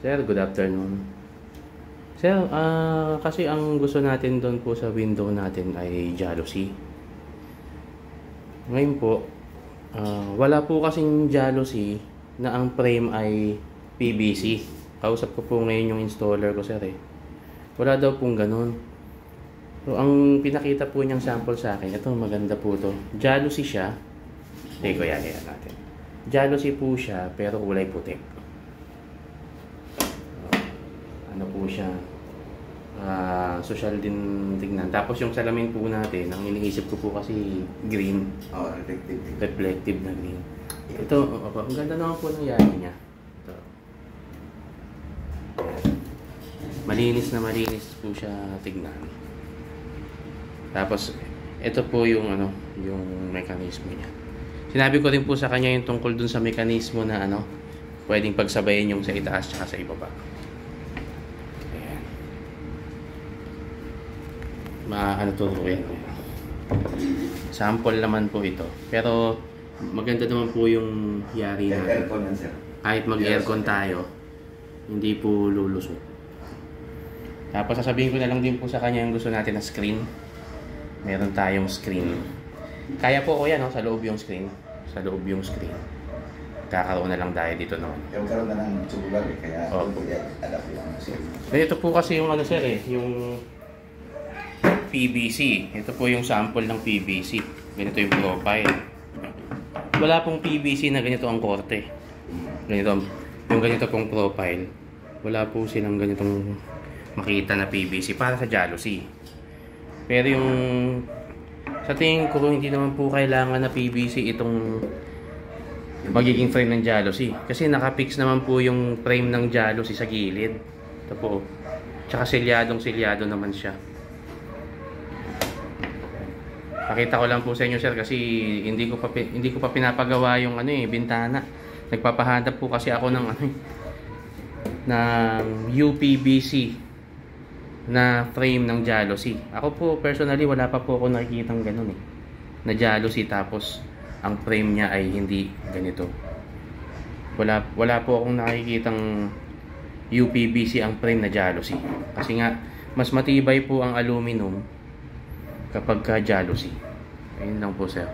Sir, good afternoon. Sir, kasi ang gusto natin doon po sa window natin ay jealousy. Ngayon po, wala po kasing jealousy na ang frame ay PVC. Kausap ko po ngayon yung installer ko, sir eh. Wala daw pong ganun. So, ang pinakita po niyang sample sa akin, ito maganda po to. Jealousy siya. Teko, yan natin. Jealousy po siya, pero kulay puti. Ano po siya, social din tignan. Tapos yung salamin po natin, ang iniisip ko po kasi green. Oh, reflective. Reflective na green. Ito, ang ganda naman po ng yari niya. Ito. Malinis na malinis po siya tignan. Tapos, ito po yung yung mekanismo niya. Sinabi ko rin po sa kanya yung tungkol dun sa mekanismo na pwedeng pagsabayin yung sa itaas at sa ibaba. Turo yan. Sample naman po ito. Pero maganda naman po yung yari natin. Aircon yan, sir. Kahit mag-aircon tayo, hindi po lulusot. Tapos sasabihin ko na lang din po sa kanya yung gusto natin na screen. Meron tayong screen. Kaya po ko yan, sa loob yung screen. Sa loob yung screen. Kakaroon na lang tayo dito naman. Yung karoon na ng tubular kaya adapt yung sir. Ito po kasi yung sir yung PVC. Ito po yung sample ng PVC. Ganito yung profile. Wala pong PVC na ganito ang korte. Ganito, yung ganito pong profile. Wala po silang ganitong makita na PVC para sa jealousy. Pero yung sa tingin ko, hindi naman po kailangan na PVC itong magiging frame ng jealousy. Kasi nakapix naman po yung frame ng jealousy sa gilid. Ito po. Tsaka silyadong-silyado naman siya. Pakita ko lang po sa inyo, sir, kasi hindi ko pa pinapagawa yung bintana. Nagpapahanap po kasi ako ng ng UPVC na frame ng jealousy. Ako po personally wala pa po ako nakikitang ganun na jealousy tapos ang frame niya ay hindi ganito. Wala po akong nakikitang UPVC ang frame na jealousy. Kasi nga mas matibay po ang aluminum kapag ka jealousy. Ayun lang po, sir.